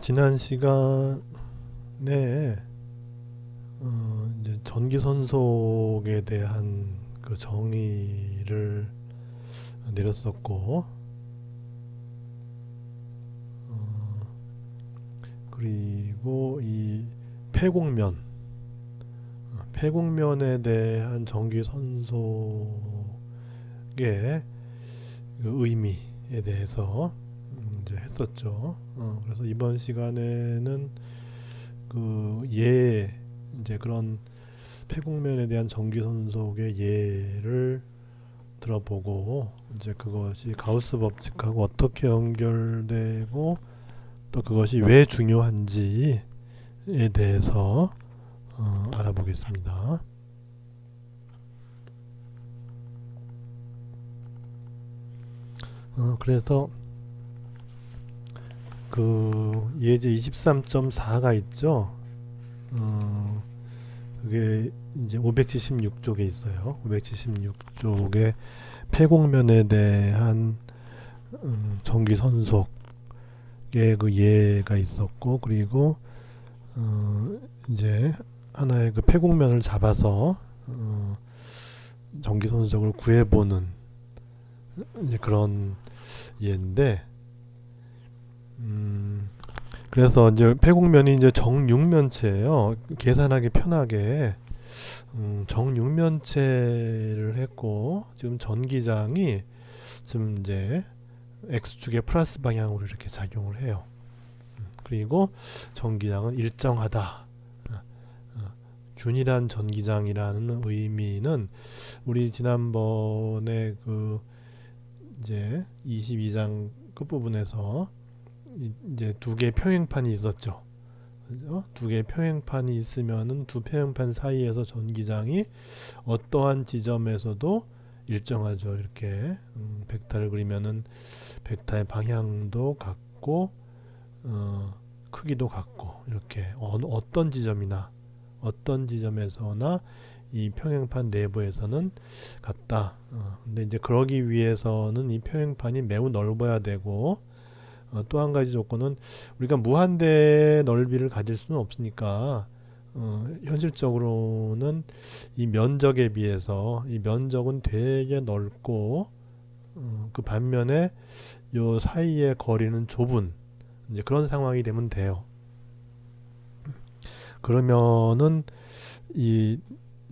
지난 시간에 이제 전기 선속에 대한 그 정의를 내렸었고, 어, 그리고 이 폐곡면, 폐곡면에 대한 전기 선속의 그 의미에 대해서 이제 했었죠. 그래서 이번 시간에는 이제 그런 폐곡면에 대한 전기 선속의 예를 들어보고, 이제 그것이 가우스 법칙하고 어떻게 연결되고 또 그것이 왜 중요한지에 대해서 알아보겠습니다. 그래서 그 예제 23.4가 있죠. 그게 이제 576쪽에 있어요. 576쪽에 폐곡면에 대한 전기 선속의 그 예가 있었고, 그리고 이제 하나의 그 폐곡면을 잡아서 전기 선속을 구해보는 이제 그런 예인데, 그래서 이제 폐곡면이 이제 정육면체예요. 계산하기 편하게 정육면체를 했고, 지금 전기장이 지금 이제 x축의 플러스 방향으로 이렇게 작용을 해요. 그리고 전기장은 일정하다. 균일한 전기장이라는 의미는 우리 지난번에 그 이제 22장 끝부분에서 이제 두 개의 평행판이 있었죠. 그죠? 두 개의 평행판이 있으면은 두 평행판 사이에서 전기장이 어떠한 지점에서도 일정하죠. 이렇게 벡터를 그리면은 벡터의 방향도 같고 크기도 같고, 이렇게 어떤 지점이나 어떤 지점에서나 이 평행판 내부에서는 같다. 근데 이제 그러기 위해서는 이 평행판이 매우 넓어야 되고, 또 한 가지 조건은 우리가 무한대 넓이를 가질 수는 없으니까 현실적으로는 이 면적에 비해서 이 면적은 되게 넓고, 그 반면에 요 사이의 거리는 좁은 이제 그런 상황이 되면 돼요. 그러면은 이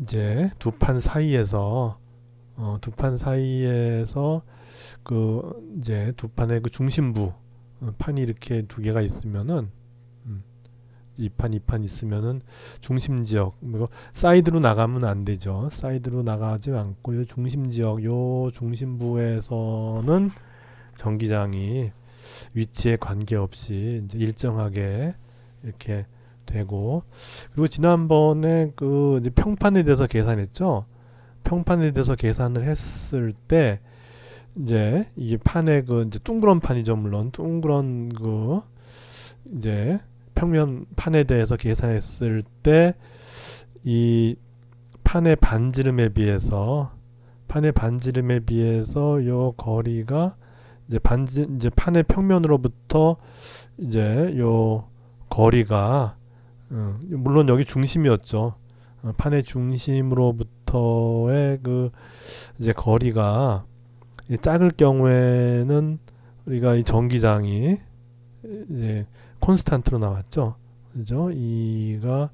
이제 두 판 사이에서 그 이제 두 판의 그 중심부, 판이 이렇게 두 개가 있으면은 이 판 있으면은 중심 지역, 그리고 사이드로 나가면 안 되죠. 사이드로 나가지 않고 요 중심 지역, 요 중심부에서는 전기장이 위치에 관계없이 이제 일정하게 이렇게 되고, 그리고 지난번에 그 이제 평판에 대해서 계산했죠. 평판에 대해서 계산을 했을 때 이제 이게 판의 그 이제 둥그런 판이죠. 물론 둥그런 그 이제 평면 판에 대해서 계산했을 때 이 판의 반지름에 비해서 요 거리가 이제 판의 평면으로부터 이제 요 거리가 물론 여기 중심이었죠. 판의 중심으로부터의 그 이제 거리가 작을 경우에는 우리가 이 전기장이 이제 콘스탄트로 나왔죠. 그죠? 이가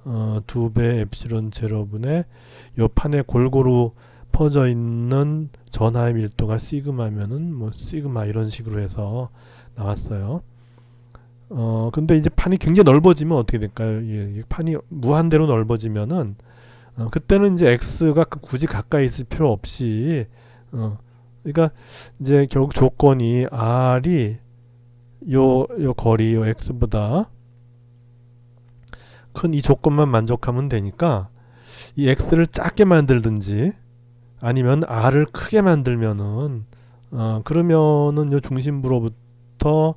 2배 엡실론 제로분의 요 판에 골고루 퍼져 있는 전하의 밀도가 시그마면은 뭐 시그마 이런 식으로 해서 나왔어요. 근데 이제 판이 굉장히 넓어지면 어떻게 될까요? 판이 무한대로 넓어지면은 그때는 이제 x가 굳이 가까이 있을 필요 없이 그러니까 이제 결국 조건이 r이 요 거리 요 x보다 큰 이 조건만 만족하면 되니까 이 x를 작게 만들든지 아니면 r을 크게 만들면은 그러면은 요 중심부로부터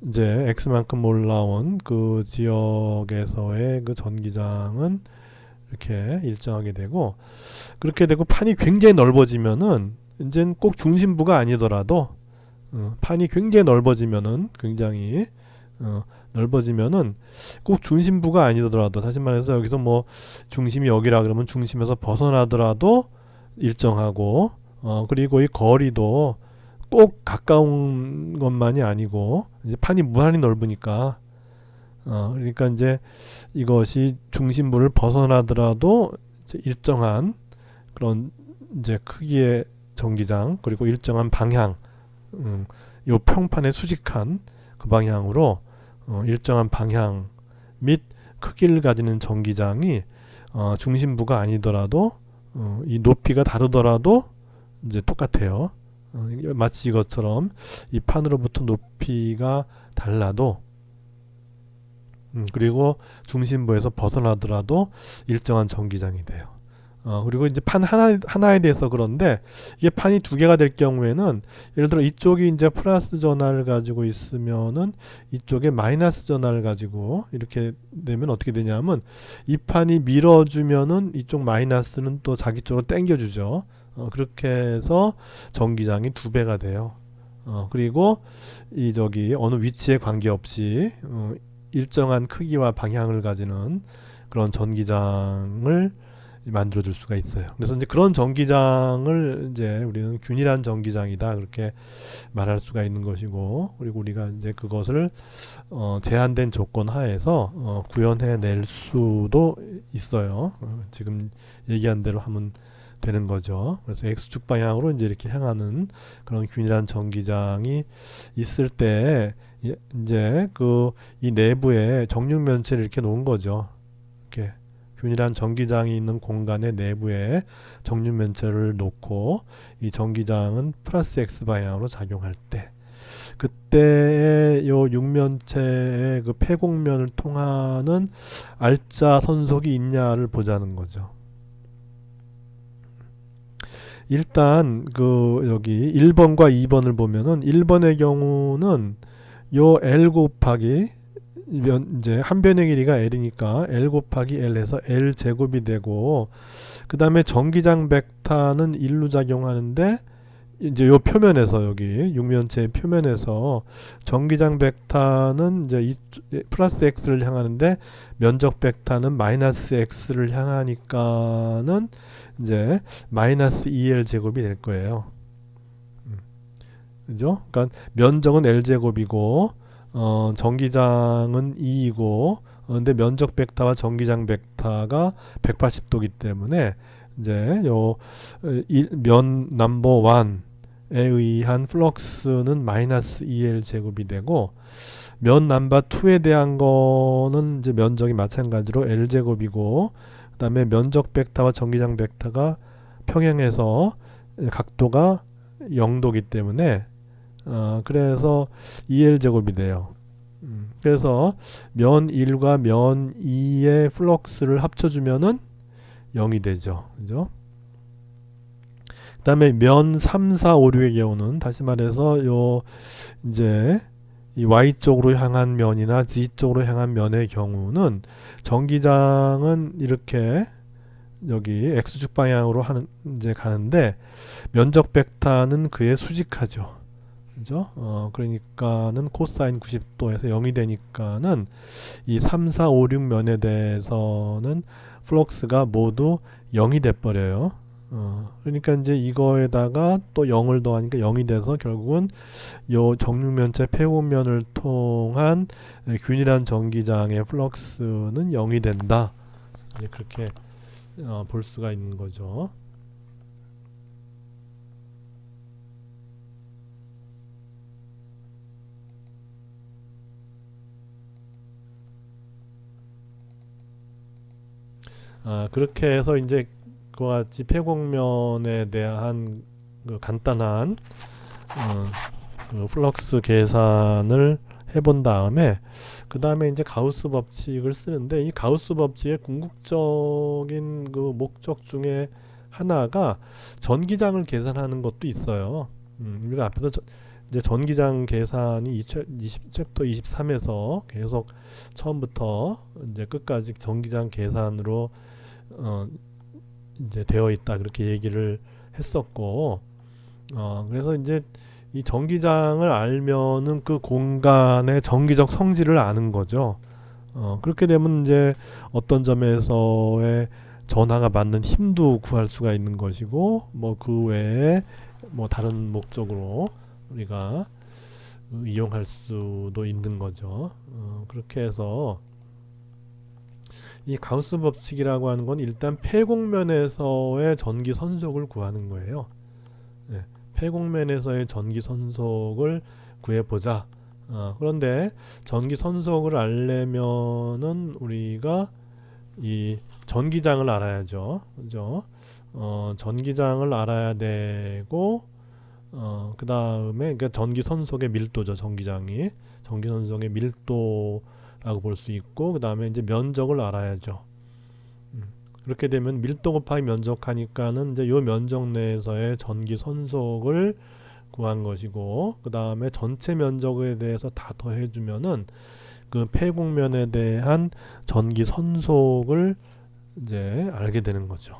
이제 x만큼 올라온 그 지역에서의 그 전기장은 이렇게 일정하게 되고, 그렇게 되고 판이 굉장히 넓어지면은 이제는 꼭 중심부가 아니더라도 판이 굉장히 넓어지면은 굉장히 넓어지면은 꼭 중심부가 아니더라도, 다시 말해서 여기서 뭐 중심이 여기라 그러면 중심에서 벗어나더라도 일정하고, 그리고 이 거리도 꼭 가까운 것만이 아니고, 이제 판이 무한히 넓으니까, 그러니까 이제 이것이 중심부를 벗어나더라도 이제 일정한 그런 이제 크기의 전기장, 그리고 일정한 방향, 요 평판에 수직한 그 방향으로 일정한 방향 및 크기를 가지는 전기장이 중심부가 아니더라도 이 높이가 다르더라도 이제 똑같아요. 마치 이것처럼 이 판으로부터 높이가 달라도, 그리고 중심부에서 벗어나더라도 일정한 전기장이 돼요. 그리고 이제 판 하나에 대해서 그런데, 이게 판이 두 개가 될 경우에는, 예를 들어 이쪽이 이제 플러스 전하를 가지고 있으면은 이쪽에 마이너스 전하를 가지고 이렇게 되면 어떻게 되냐면, 이 판이 밀어주면은 이쪽 마이너스는 또 자기 쪽으로 당겨주죠. 그렇게 해서 전기장이 두 배가 돼요. 그리고 이 저기 어느 위치에 관계없이 일정한 크기와 방향을 가지는 그런 전기장을 만들어 줄 수가 있어요. 그래서 이제 그런 전기장을 이제 우리는 균일한 전기장이다, 그렇게 말할 수가 있는 것이고, 그리고 우리가 이제 그것을 제한된 조건 하에서 구현해 낼 수도 있어요. 지금 얘기한 대로 하면 되는 거죠. 그래서 X축 방향으로 이제 이렇게 향하는 그런 균일한 전기장이 있을 때, 이제 그 이 내부에 정육면체를 이렇게 놓은 거죠. 이렇게 균일한 전기장이 있는 공간의 내부에 정육면체를 놓고, 이 전기장은 플러스 X 방향으로 작용할 때, 그때 요 육면체의 그 폐곡면을 통하는 알짜 선속이 있냐를 보자는 거죠. 일단 그 여기 1번과 2번을 보면은, 1번의 경우는 요 L 곱하기 이제 한 변의 길이가 L이니까 L 곱하기 L에서 L 제곱이 되고, 그 다음에 전기장 벡터는 1로 작용하는데, 이제 요 표면에서, 여기 육면체의 표면에서 전기장 벡터는 이제 플러스 X를 향하는데, 면적 벡터는 마이너스 X를 향하니까는 이제 마이너스 2L 제곱이 될 거예요. 그죠? 그러니까 면적은 L 제곱이고, 전기장은 2이고, 근데 면적 벡터와 전기장 벡터가 180도이기 때문에 이제 요 면 넘버 1에 의한 플럭스는 마이너스 2L 제곱이 되고, 면 넘버 2에 대한 거는 이제 면적이 마찬가지로 L 제곱이고, 그 다음에 면적 벡터와 전기장 벡터가 평행해서 각도가 0도이기 때문에 그래서 2L 제곱이 돼요. 그래서 면 1과 면 2의 플럭스를 합쳐주면은 0이 되죠. 그죠? 그 다음에 면 3, 4, 5, 6의 경우는, 다시 말해서 요 이제 이 Y쪽으로 향한 면이나 Z쪽으로 향한 면의 경우는, 전기장은 이렇게 여기 X축 방향으로 이제 가는데, 면적 벡터는 그에 수직하죠. 그죠? 그러니까는 코사인 90도에서 0이 되니까는 이 3, 4, 5, 6 면에 대해서는 플럭스가 모두 0이 돼 버려요. 그러니까 이제 이거에다가 또 0을 더하니까 0이 돼서 결국은 요 정육면체 폐곡면을 통한 균일한 전기장의 플럭스는 0이 된다. 이제 그렇게 볼 수가 있는 거죠. 그렇게 해서 이제 그와 같이 폐곡면에 대한 그 간단한 그 플럭스 계산을 해본 다음에, 그 다음에 이제 가우스 법칙을 쓰는데, 이 가우스 법칙의 궁극적인 그 목적 중에 하나가 전기장을 계산하는 것도 있어요. 우리가 앞에서 이제 전기장 계산이 챕터 23에서 계속 처음부터 이제 끝까지 전기장 계산으로 이제 되어 있다, 그렇게 얘기를 했었고, 그래서 이제 이 전기장을 알면은 그 공간의 전기적 성질을 아는 거죠. 그렇게 되면 이제 어떤 점에서의 전하가 맞는 힘도 구할 수가 있는 것이고, 뭐 그 외에 뭐 다른 목적으로 우리가 이용할 수도 있는 거죠. 그렇게 해서 이 가우스 법칙이라고 하는 건 일단 폐곡면에서의 전기 선속을 구하는 거예요. 네, 폐곡면에서의 전기 선속을 구해보자. 그런데 전기 선속을 알려면은 우리가 이 전기장을 알아야죠. 그죠? 전기장을 알아야 되고, 그 다음에, 그러니까 전기 선속의 밀도죠. 전기 선속의 밀도라고 볼 수 있고, 그 다음에 이제 면적을 알아야죠. 그렇게 되면 밀도 곱하기 면적 하니까는 이제 요 면적 내에서의 전기 선속을 구한 것이고, 그 다음에 전체 면적에 대해서 다 더해주면은 그 폐곡면에 대한 전기 선속을 이제 알게 되는 거죠.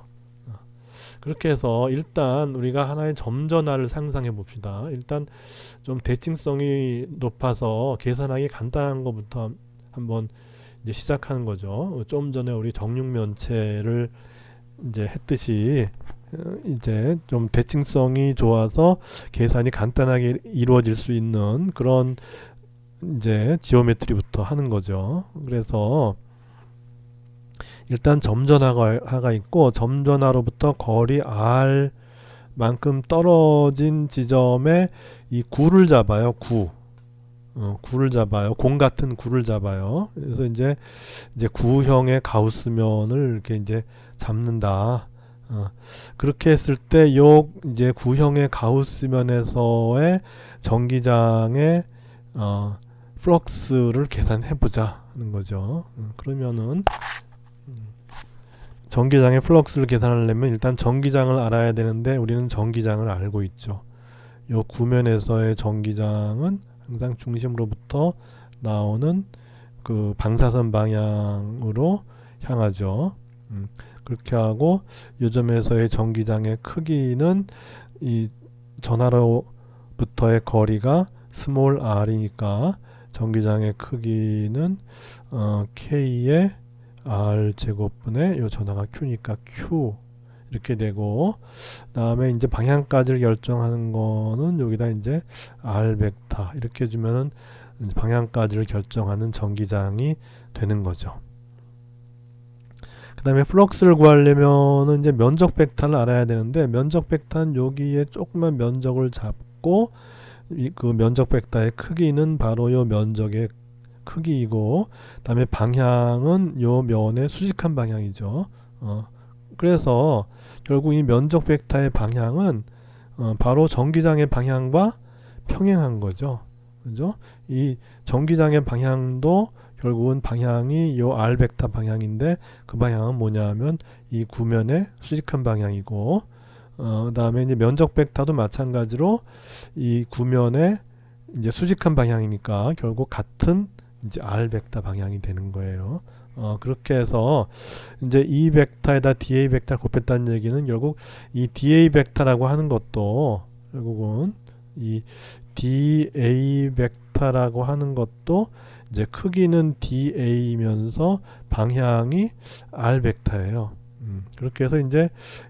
그렇게 해서 일단 우리가 하나의 점전화를 상상해 봅시다. 일단 좀 대칭성이 높아서 계산하기 간단한 것부터 한번 이제 시작하는 거죠. 좀 전에 우리 정육면체를 이제 했듯이 이제 좀 대칭성이 좋아서 계산이 간단하게 이루어질 수 있는 그런 이제 지오메트리부터 하는 거죠. 그래서 일단 점전화가 있고, 점전화로부터 거리 r 만큼 떨어진 지점에 이 구를 잡아요. 구를 잡아요. 공 같은 구를 잡아요. 그래서 이제 구형의 가우스면을 이렇게 이제 잡는다. 그렇게 했을 때 요 이제 구형의 가우스면에서의 전기장의 플럭스를 계산해 보자 하는 거죠. 그러면은 전기장의 플럭스를 계산하려면 일단 전기장을 알아야 되는데, 우리는 전기장을 알고 있죠. 요 구면에서의 전기장은 항상 중심으로부터 나오는 그 방사선 방향으로 향하죠. 그렇게 하고 요 점에서의 전기장의 크기는 이 전하로부터의 거리가 스몰 r이니까 전기장의 크기는 K의 R 제곱분의 요 전하가 Q니까 Q 이렇게 되고, 다음에 이제 방향까지를 결정하는 거는 여기다 이제 R 벡터 이렇게 주면은 방향까지를 결정하는 전기장이 되는 거죠. 그 다음에 플럭스를 구하려면은 이제 면적 벡터를 알아야 되는데, 면적 벡터는 여기에 조그만 면적을 잡고, 그 면적 벡터의 크기는 바로 요 면적의 크기이고, 그다음에 방향은 요 면의 수직한 방향이죠. 그래서 결국 이 면적 벡터의 방향은 바로 전기장의 방향과 평행한 거죠. 그죠? 이 전기장의 방향도 결국은 방향이 요 r 벡터 방향인데, 그 방향은 뭐냐면 이 구면의 수직한 방향이고, 그다음에 이제 면적 벡터도 마찬가지로 이 구면의 이제 수직한 방향이니까 결국 같은 이제 r 벡터 방향이 되는 거예요. 그렇게 해서 이제 이 벡터에다 dA 벡터를 곱했다는 얘기는 결국 이 dA 벡터라고 하는 것도 결국은 이 dA 벡터라고 하는 것도 이제 크기는 da이면서 방향이 r 벡터예요. 그렇게 해서 이제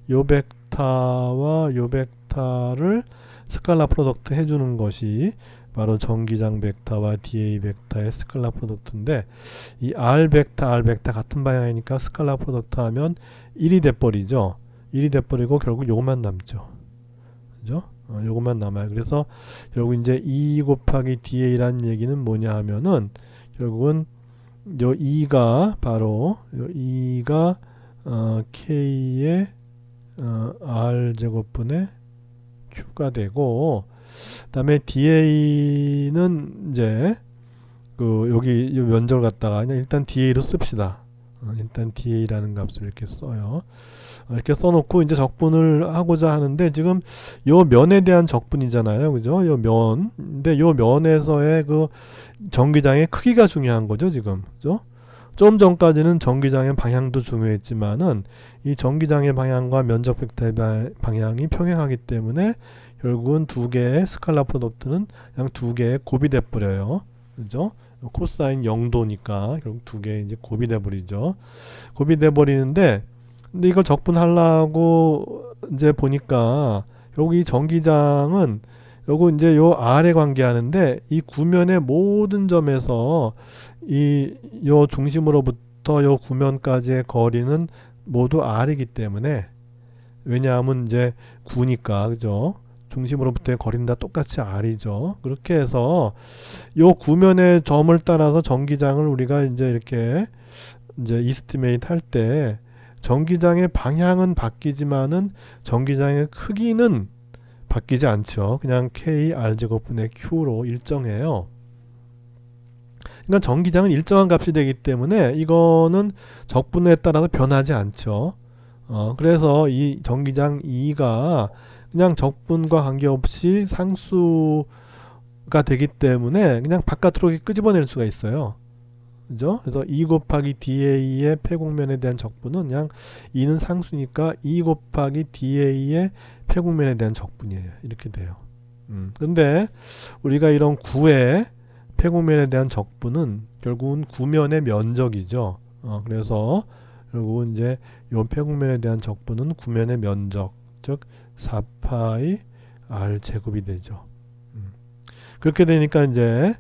요 벡터와 요 벡터를 스칼라 프로덕트 해주는 것이 바로 전기장 벡터와 dA 벡터의 스칼라 프로덕트인데, 이 r 벡터 같은 방향이니까 스칼라 프로덕트 하면 1이 돼버리죠. 1이 돼버리고 결국 요것만 남죠. 그죠? 요것만 남아요. 그래서 결국 이제 2 곱하기 da라는 얘기는 뭐냐 하면은 결국은 요 2가 바로 요 2가 k의 r 제곱분의 q가 되고, 그다음에 da는 이제 그 여기 이 면적을 갖다가 그냥 일단 da로 씁시다. 일단 da라는 값을 이렇게 써요. 이렇게 써놓고 이제 적분을 하고자 하는데, 지금 요 면에 대한 적분이잖아요, 그죠? 요 면. 근데 요 면에서의 그 전기장의 크기가 중요한 거죠, 지금, 그죠? 좀 전까지는 전기장의 방향도 중요했지만은 이 전기장의 방향과 면적 벡터의 방향이 평행하기 때문에 결국은 두 개의 스칼라 프로덕트는 그냥 두 개의 곱이 돼 버려요. 그죠? 코사인 0도니까 결국 두 개 이제 곱이 돼 버리죠. 곱이 돼 버리는데, 근데 이걸 적분하려고 이제 보니까 여기 전기장은 요거 이제 요 R에 관계하는데, 이 구면의 모든 점에서 요 중심으로부터 요 구면까지의 거리는 모두 R이기 때문에, 왜냐하면 이제 9니까, 그죠? 중심으로부터의 거리는 다 똑같이 R이죠. 그렇게 해서 요 구면의 점을 따라서 전기장을 우리가 이제 이렇게 이제 이스티메이트 할 때, 전기장의 방향은 바뀌지만은 전기장의 크기는 바뀌지 않죠. 그냥 K R제곱분의 Q로 일정해요. 그러니까 전기장은 일정한 값이 되기 때문에 이거는 적분에 따라서 변하지 않죠. 그래서 이 전기장 E가 그냥 적분과 관계없이 상수가 되기 때문에 그냥 바깥으로 끄집어낼 수가 있어요. 그죠? 그래서 2 곱하기 DA의 폐곡면에 대한 적분은 그냥 2는 상수니까 2 곱하기 DA의 폐곡면에 대한 적분이에요. 이렇게 돼요. 근데 우리가 이런 9의 폐곡면에 대한 적분은 결국은 구면의 면적이죠. 그래서 결국은 이제 요 폐곡면에 대한 적분은 구면의 면적, 즉 4파이 R 제곱이 되죠. 그렇게 되니까 이제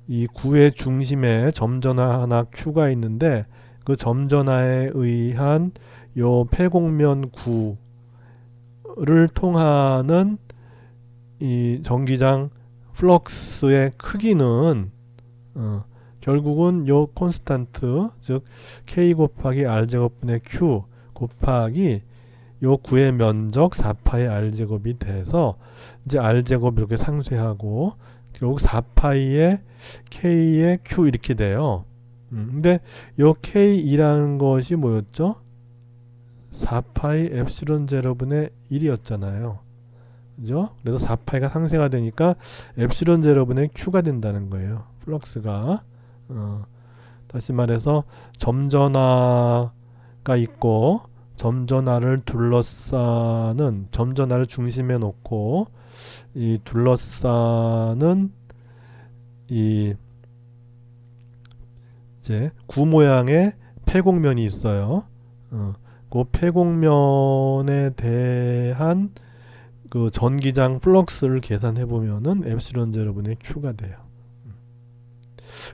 이 구의 중심에 점전화 하나 Q가 있는데, 그 점전화에 의한 요 폐곡면 구를 통하는 이 전기장 플럭스의 크기는 결국은 요 콘스탄트, 즉 K 곱하기 R 제곱분의 Q 곱하기 요 구의 면적 4파이 R 제곱이 돼서 이제 R 제곱 이렇게 상쇄하고 결국 4파이의 K의 Q 이렇게 돼요. 근데 요 K2라는 것이 뭐였죠? 4파이 엡실론 제로분의 1이었잖아요. 그죠? 그래서 4파이가 상쇄가 되니까 엡실론 제로분의 Q가 된다는 거예요. 플럭스가. 다시 말해서 점전화가 있고, 점전화를 둘러싸는, 점전화를 중심에 놓고 이 둘러싸는 이 이제 구 모양의 폐곡면이 있어요. 그 폐곡면에 대한 그 전기장 플럭스를 계산해 보면은 엡실론 제로분의 Q가 돼요.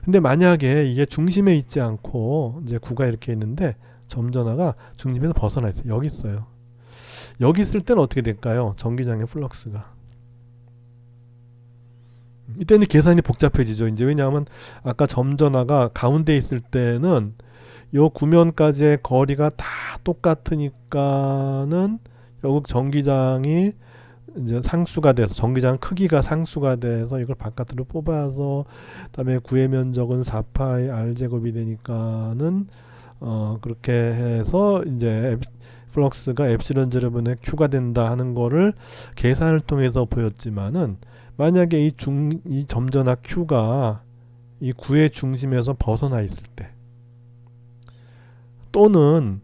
근데 만약에 이게 중심에 있지 않고 이제 구가 이렇게 있는데 점전화가 중심에서 벗어나 있어요. 여기 있어요. 여기 있을 때는 어떻게 될까요? 전기장의 플럭스가. 이때는 계산이 복잡해지죠. 이제 왜냐하면 아까 점전화가 가운데 있을 때는 요 구면까지의 거리가 다 똑같으니까는 결국 전기장이 이제 상수가 돼서, 전기장 크기가 상수가 돼서 이걸 바깥으로 뽑아서 그다음에 구의 면적은 4파이 R 제곱이 되니까는 그렇게 해서 이제 플럭스가 엡실론 제로분의 Q가 된다 하는 거를 계산을 통해서 보였지만은, 만약에 이 점전화 Q가 이 구의 중심에서 벗어나 있을 때, 또는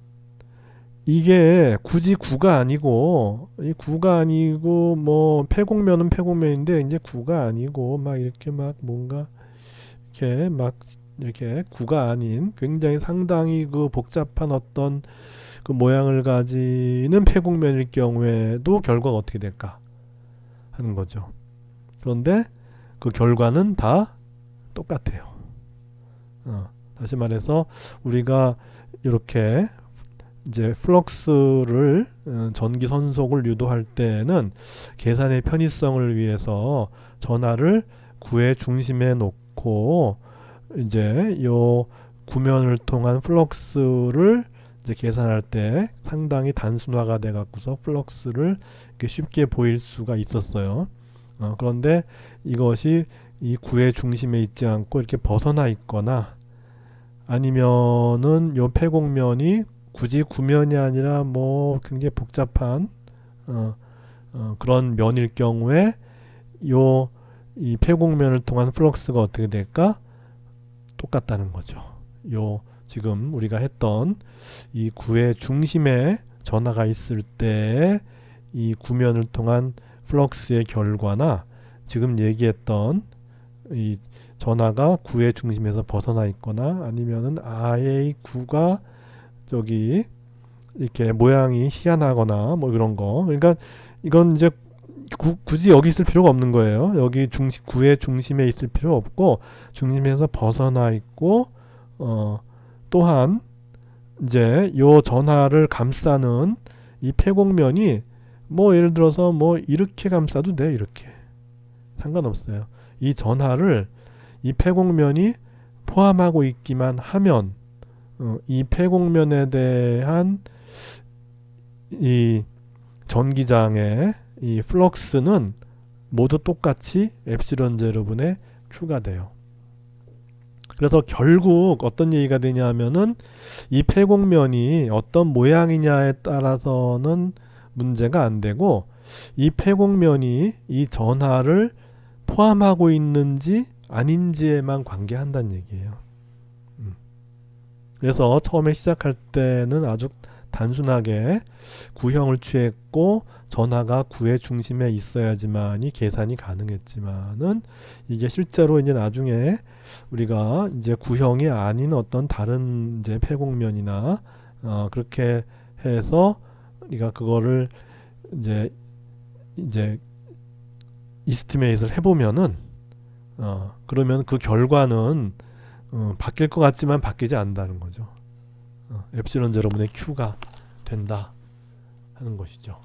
이게 굳이 구가 아니고, 이 구가 아니고 뭐 폐곡면은 폐곡면인데 이제 구가 아니고 막 이렇게 막 뭔가 이렇게 막 이렇게 구가 아닌 굉장히 상당히 그 복잡한 어떤 그 모양을 가지는 폐곡면일 경우에도 결과가 어떻게 될까 하는 거죠. 그런데 그 결과는 다 똑같아요. 다시 말해서 우리가 이렇게 이제 플럭스를 전기 선속을 유도할 때는 계산의 편의성을 위해서 전하를 구의 중심에 놓고 이제 요 구면을 통한 플럭스를 이제 계산할 때 상당히 단순화가 돼 갖고서 플럭스를 이렇게 쉽게 보일 수가 있었어요. 그런데 이것이 이 구의 중심에 있지 않고 이렇게 벗어나 있거나, 아니면은 요 폐곡면이 굳이 구면이 아니라 뭐 굉장히 복잡한 그런 면일 경우에 이 폐곡면을 통한 플럭스가 어떻게 될까? 똑같다는 거죠. 요 지금 우리가 했던 이 구의 중심에 전하가 있을 때 이 구면을 통한 플럭스의 결과나 지금 얘기했던 이 전하가 구의 중심에서 벗어나 있거나 아니면은 아예 이 구가 저기 이렇게 모양이 희한하거나 뭐 이런 거. 그러니까 이건 이제 굳이 여기 있을 필요가 없는 거예요. 여기 구의 중심에 있을 필요 없고 중심에서 벗어나 있고 또한 이제 요 전하를 감싸는 이 폐곡면이 뭐 예를 들어서 뭐 이렇게 감싸도 돼. 이렇게 상관없어요. 이 전하를 이 폐곡면이 포함하고 있기만 하면 이 폐곡면에 대한 이 전기장의 이 플럭스는 모두 똑같이 엡실론 제로분의 Q가 돼요. 그래서 결국 어떤 얘기가 되냐 하면은 이 폐곡면이 어떤 모양이냐에 따라서는 문제가 안 되고 이 폐곡면이 이 전하를 포함하고 있는지 아닌지에만 관계한다는 얘기예요. 그래서 처음에 시작할 때는 아주 단순하게 구형을 취했고 전하가 구의 중심에 있어야지만이 계산이 가능했지만은 이게 실제로 이제 나중에 우리가 이제 구형이 아닌 어떤 다른 이제 폐곡면이나 그렇게 해서 우리가 그거를 이제 이스티메이트를 해보면은 그러면 그 결과는 바뀔 것 같지만 바뀌지 않는다는 거죠. 엡실론 제로분의 Q가 된다 하는 것이죠.